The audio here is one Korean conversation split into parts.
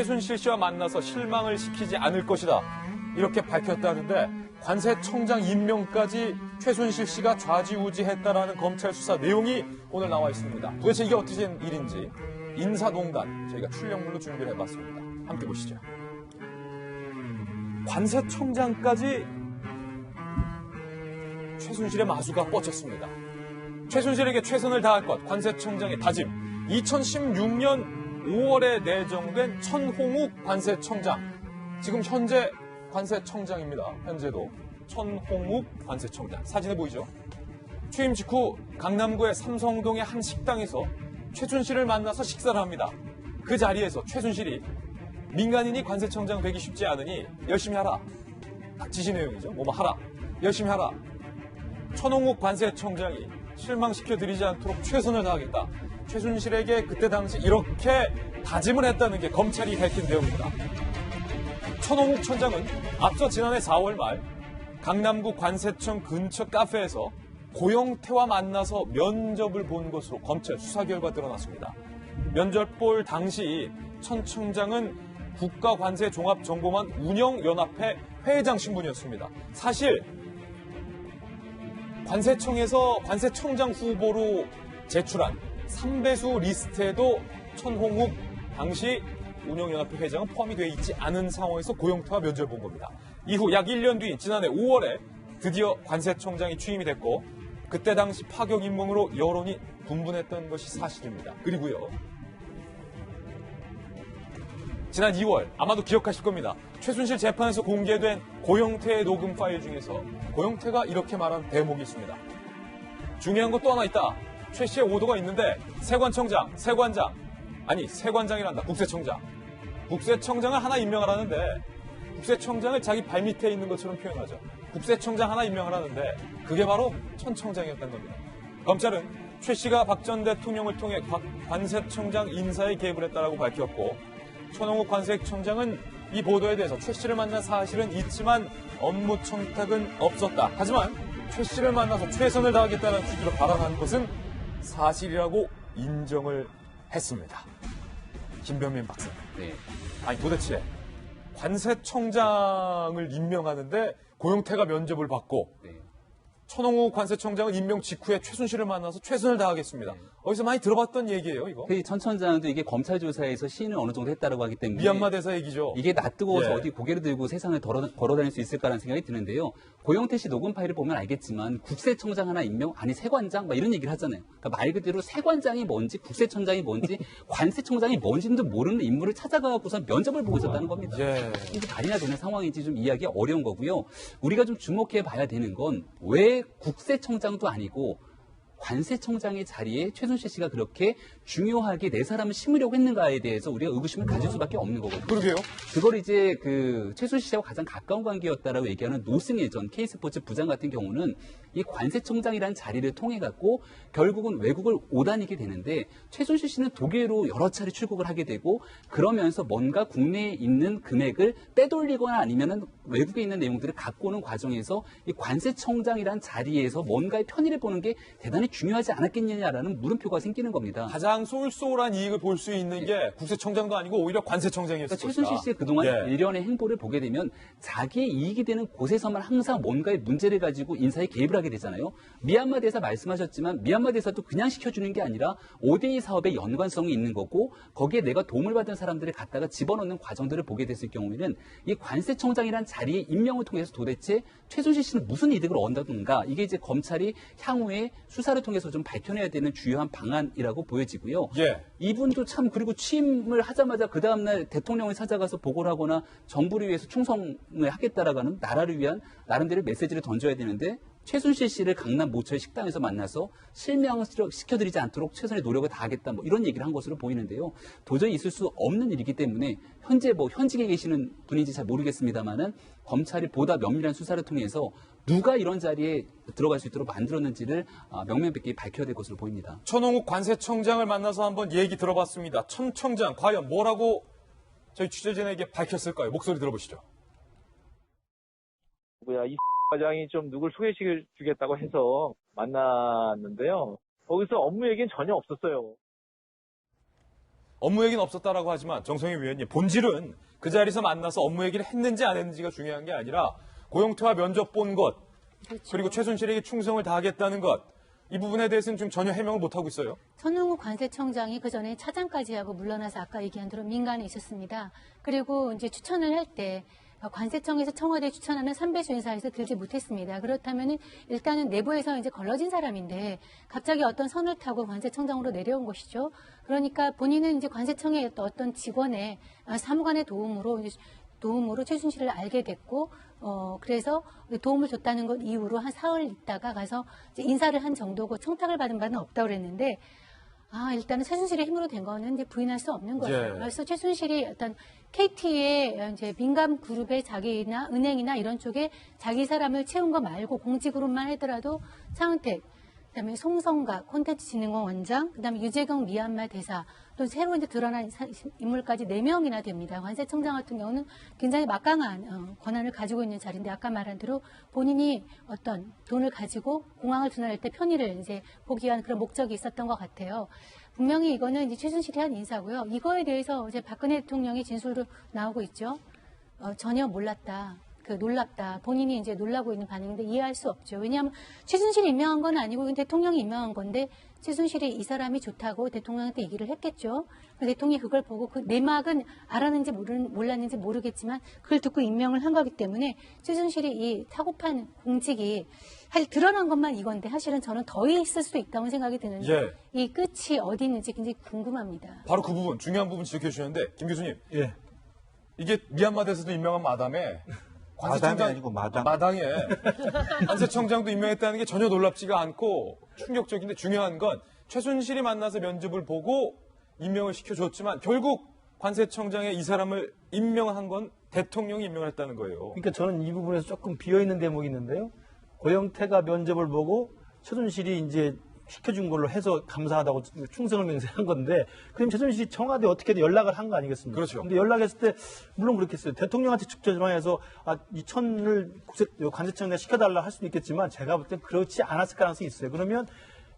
최순실 씨와 만나서 실망을 시키지 않을 것이다. 이렇게 밝혔다는데 관세청장 임명까지 최순실 씨가 좌지우지했다라는 검찰 수사 내용이 오늘 나와 있습니다. 도대체 이게 어떻게 된 일인지 인사동단 저희가 출력물로 준비를 해봤습니다. 함께 보시죠. 관세청장까지 최순실의 마수가 뻗쳤습니다. 최순실에게 최선을 다할 것, 관세청장의 다짐. 2016년 5월에 내정된 천홍욱 관세청장. 지금 현재 관세청장입니다. 현재도 천홍욱 관세청장. 사진에 보이죠? 취임 직후 강남구의 삼성동의 한 식당에서 최순실을 만나서 식사를 합니다. 그 자리에서 최순실이 민간인이 관세청장 되기 쉽지 않으니 열심히 하라. 딱 지시 내용이죠. 뭐뭐 하라. 열심히 하라. 천홍욱 관세청장이 실망시켜드리지 않도록 최선을 다하겠다. 최순실에게 그때 당시 이렇게 다짐을 했다는 게 검찰이 밝힌 내용입니다. 천홍욱 청장은 앞서 지난해 4월 말 강남구 관세청 근처 카페에서 고영태와 만나서 면접을 본 것으로 검찰 수사 결과 드러났습니다. 면접 볼 당시 천 청장은 국가관세종합정보망 운영연합회 회장 신분이었습니다. 사실 관세청에서 관세청장 후보로 제출한 3배수 리스트에도 천홍욱 당시 운영연합회 회장은 포함이 되어 있지 않은 상황에서 고영태와 면접을 본 겁니다. 이후 약 1년 뒤인 지난해 5월에 드디어 관세청장이 취임이 됐고 그때 당시 파격 임명으로 여론이 분분했던 것이 사실입니다. 그리고요. 지난 2월 아마도 기억하실 겁니다. 최순실 재판에서 공개된 고영태의 녹음 파일 중에서 고영태가 이렇게 말한 대목이 있습니다. 중요한 것 또 하나 있다. 최 씨의 오도가 있는데 세관청장, 세관장, 아니 세관장이란다. 국세청장. 국세청장을 하나 임명하라는데 국세청장을 자기 발밑에 있는 것처럼 표현하죠. 국세청장 하나 임명하라는데 그게 바로 천 청장이었다는 겁니다. 검찰은 최 씨가 박 전 대통령을 통해 관세청장 인사에 개입을 했다라고 밝혔고 천홍욱 관세청장은 이 보도에 대해서 최 씨를 만난 사실은 있지만 업무 청탁은 없었다. 하지만 최 씨를 만나서 최선을 다하겠다는 취지로 발언한 것은 사실이라고 인정을 했습니다. 김병민 박사. 네. 아니 도대체 관세청장을 임명하는데 고영태가 면접을 받고 네. 천홍욱 관세청장은 임명 직후에 최순실을 만나서 최선을 다하겠습니다. 어디서 많이 들어봤던 얘기예요, 이거? 천 청장도 이게 검찰 조사에서 시인을 어느 정도 했다고 하기 때문에 미얀마 대사 얘기죠. 이게 낯뜨거워서 예. 어디 고개를 들고 세상을 걸어다닐 수 있을까라는 생각이 드는데요. 고영태 씨 녹음 파일을 보면 알겠지만 국세청장 하나 임명, 아니 세관장 막 이런 얘기를 하잖아요. 그러니까 말 그대로 세관장이 뭔지 국세청장이 뭔지 관세청장이 뭔지도 모르는 인물을 찾아가고서 면접을 보고 있었다는 겁니다. 예. 이게 말이나 되는 상황인지 좀 이해하기 어려운 거고요. 우리가 좀 주목해 봐야 되는 건 왜 국세청장도 아니고 관세청장의 자리에 최순실 씨가 그렇게 중요하게 내 사람을 심으려고 했는가에 대해서 우리가 의구심을 가질 수밖에 없는 거거든요. 그러게요. 그걸 이제 최순실 씨하고 가장 가까운 관계였다라고 얘기하는 노승일 전 K스포츠 부장 같은 경우는 이 관세청장이라는 자리를 통해 갖고 결국은 외국을 오다니게 되는데 최순실 씨는 독일로 여러 차례 출국을 하게 되고 그러면서 뭔가 국내에 있는 금액을 빼돌리거나 아니면은 외국에 있는 내용들을 갖고 오는 과정에서 이 관세청장이라는 자리에서 뭔가의 편의를 보는 게 대단히 중요하지 않았겠느냐라는 물음표가 생기는 겁니다. 가장 쏠쏠한 이익을 볼 수 있는 게 국세청장도 아니고 오히려 관세청장이었을 그러니까 것이다. 최순실 씨의 그동안 일련의 행보를 보게 되면 자기의 이익이 되는 곳에서만 항상 뭔가의 문제를 가지고 인사에 개입을 하게 되잖아요. 미얀마 대사 말씀하셨지만 미얀마 대사도 그냥 시켜주는 게 아니라 5대2 사업에 연관성이 있는 거고 거기에 내가 도움을 받은 사람들을 갖다가 집어넣는 과정들을 보게 됐을 경우에는 이 관세청장이라는 자리의 임명을 통해서 도대체 최순실 씨는 무슨 이득을 얻는가 이게 이제 검찰이 향후에 수사를 통해서 좀 밝혀내야 되는 주요한 방안이라고 보여지고요. 예. 이분도 참 그리고 취임을 하자마자 그 다음날 대통령을 찾아가서 보고를 하거나 정부를 위해서 충성을 하겠다라고 하는 나라를 위한 나름대로 메시지를 던져야 되는데 최순실 씨를 강남 모처의 식당에서 만나서 실명시켜드리지 않도록 최선의 노력을 다하겠다 뭐 이런 얘기를 한 것으로 보이는데요. 도저히 있을 수 없는 일이기 때문에 현재 현직에 계시는 분인지 잘 모르겠습니다만은 검찰이 보다 면밀한 수사를 통해서 누가 이런 자리에 들어갈 수 있도록 만들었는지를 명명백계 밝혀야 될 것으로 보입니다. 천홍욱 관세청장을 만나서 한번 얘기 들어봤습니다. 천 청장 과연 뭐라고 저희 취재진에게 밝혔을까요? 목소리 들어보시죠. 이 과장이 좀 누굴 소개시켜 주겠다고 해서 만났는데요. 거기서 업무 얘기는 전혀 없었어요. 업무 얘기는 없었다라고 하지만 정성희 위원님, 본질은 그 자리에서 만나서 업무 얘기를 했는지 안 했는지가 중요한 게 아니라 고용태와 면접 본 것, 그렇죠. 그리고 최순실에게 충성을 다하겠다는 것, 이 부분에 대해서는 좀 전혀 해명을 못하고 있어요. 천홍욱 관세청장이 그 전에 차장까지 하고 물러나서 아까 얘기한 대로 민간에 있었습니다. 그리고 이제 추천을 할 때 관세청에서 청와대에 추천하는 3배수 인사에서 들지 못했습니다. 그렇다면은 일단은 내부에서 이제 걸러진 사람인데 갑자기 어떤 선을 타고 관세청장으로 내려온 것이죠. 그러니까 본인은 이제 관세청의 어떤 직원의 사무관의 도움으로 최순실을 알게 됐고, 그래서 도움을 줬다는 것 이후로 한 4월 있다가 가서 이제 인사를 한 정도고 청탁을 받은 바는 없다고 그랬는데, 일단은 최순실의 힘으로 된 거는 이제 부인할 수 없는 거죠. 예. 그래서 최순실이 어떤 KT의 이제 민간 그룹의 자기나 은행이나 이런 쪽에 자기 사람을 채운 거 말고 공직으로만 하더라도 차은택, 그다음에 송성각 콘텐츠진흥원 원장, 그다음에 유재경 미얀마 대사, 또 새로 이제 드러난 인물까지 4명이나 됩니다. 관세청장 같은 경우는 굉장히 막강한 권한을 가지고 있는 자리인데 아까 말한 대로 본인이 어떤 돈을 가지고 공항을 드러낼 때 편의를 이제 보기 위한 그런 목적이 있었던 것 같아요. 분명히 이거는 이제 최순실이 한 인사고요. 이거에 대해서 이제 박근혜 대통령의 진술도 나오고 있죠. 전혀 몰랐다. 놀랍다. 본인이 이제 놀라고 있는 반응인데 이해할 수 없죠. 왜냐하면 최순실이 임명한 건 아니고 대통령이 임명한 건데 최순실이 이 사람이 좋다고 대통령한테 얘기를 했겠죠. 대통령이 그걸 보고 그 내막은 알았는지 몰랐는지 모르겠지만 그걸 듣고 임명을 한 거기 때문에 최순실이 이 타고판 공직이 사실 드러난 것만 이건데 사실은 저는 더 있을 수도 있다고 생각이 드는데 예. 이 끝이 어디 있는지 굉장히 궁금합니다. 바로 그 부분, 중요한 부분 지적해 주셨는데, 김 교수님, 예. 이게 미얀마에서도 임명한 마담에 마담이 아니고 마당에 관세청장도 임명했다는 게 전혀 놀랍지가 않고 충격적인데, 중요한 건 최순실이 만나서 면접을 보고 임명을 시켜줬지만 결국 관세청장에 이 사람을 임명한 건 대통령이 임명을 했다는 거예요. 그러니까 저는 이 부분에서 조금 비어있는 대목이 있는데요. 고영태가 면접을 보고 최순실이 이제 시켜준 걸로 해서 감사하다고 충성을 맹세한 건데, 그럼 최순실이 청와대에 어떻게든 연락을 한 거 아니겠습니까? 그렇죠. 근데 연락했을 때, 물론 그렇겠어요. 대통령한테 직접 전화해서, 이 천을 관세청에 시켜달라 할 수도 있겠지만, 제가 볼 땐 그렇지 않았을 가능성이 있어요. 그러면,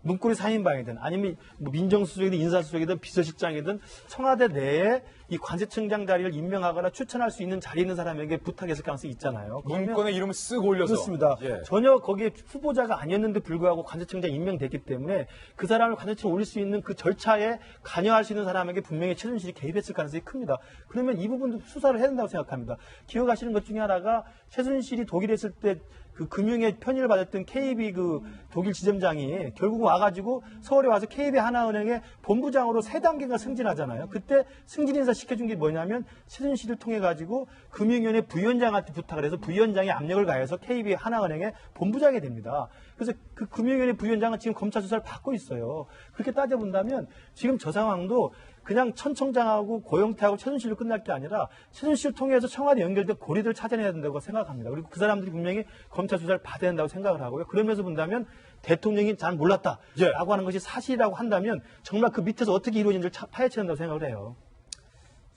문고리 3인방이든 아니면 민정수석이든 인사수석이든 비서실장이든 청와대 내에 이 관세청장 자리를 임명하거나 추천할 수 있는 자리에 있는 사람에게 부탁했을 가능성이 있잖아요. 문건에 이름을 쓱 올려서. 그렇습니다. 예. 전혀 거기에 후보자가 아니었는데 불구하고 관세청장 임명됐기 때문에 그 사람을 관세청에 올릴 수 있는 그 절차에 관여할 수 있는 사람에게 분명히 최순실이 개입했을 가능성이 큽니다. 그러면 이 부분도 수사를 해야 된다고 생각합니다. 기억하시는 것 중에 하나가 최순실이 독일에 있을 때 그 금융의 편의를 받았던 KB 그 독일 지점장이 결국 와가지고 서울에 와서 KB 하나은행의 본부장으로 3단계가 승진하잖아요. 그때 승진 인사 시켜준 게 뭐냐면 최순실을 통해 가지고 금융위원회 부위원장한테 부탁을 해서 부위원장이 압력을 가해서 KB 하나은행의 본부장이 됩니다. 그래서 그 금융위원회 부위원장은 지금 검찰 수사를 받고 있어요. 그렇게 따져본다면 지금 저 상황도 그냥 천 청장하고 고영태하고 최순실로 끝날 게 아니라 최순실을 통해서 청와대 연결된 고리들을 찾아내야 된다고 생각합니다. 그리고 그 사람들이 분명히 검찰 수사를 받아야 된다고 생각을 하고요. 그러면서 본다면 대통령이 잘 몰랐다라고 예. 하는 것이 사실이라고 한다면 정말 그 밑에서 어떻게 이루어진지를 파헤쳐야 된다고 생각을 해요.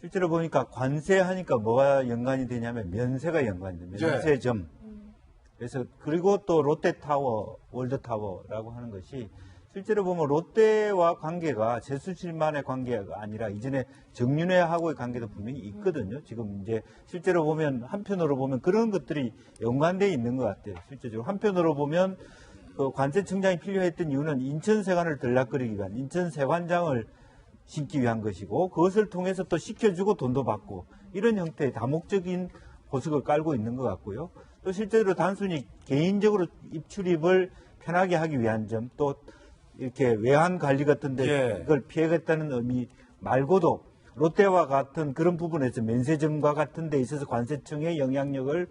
실제로 보니까 관세하니까 뭐가 연관이 되냐면 면세가 연관이 됩니다. 면세점. 그래서 그리고 또 롯데타워, 월드타워라고 하는 것이 실제로 보면 롯데와 관계가 최순실만의 관계가 아니라 이전에 정윤회하고의 관계도 분명히 있거든요. 지금 이제 실제로 보면 한편으로 보면 그런 것들이 연관되어 있는 것 같아요. 실제적으로 한편으로 보면 그 관세청장이 필요했던 이유는 인천세관을 들락거리기 위한 인천세관장을 심기 위한 것이고 그것을 통해서 또 시켜주고 돈도 받고 이런 형태의 다목적인 보석을 깔고 있는 것 같고요. 또 실제로 단순히 개인적으로 입출입을 편하게 하기 위한 점, 또 이렇게 외환 관리 같은데 예. 이걸 피해겠다는 의미 말고도 롯데와 같은 그런 부분에서 면세점과 같은 데 있어서 관세청의 영향력을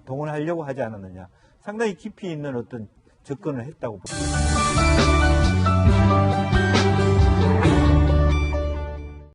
동원하려고 하지 않았느냐. 상당히 깊이 있는 어떤 접근을 했다고 봅니다.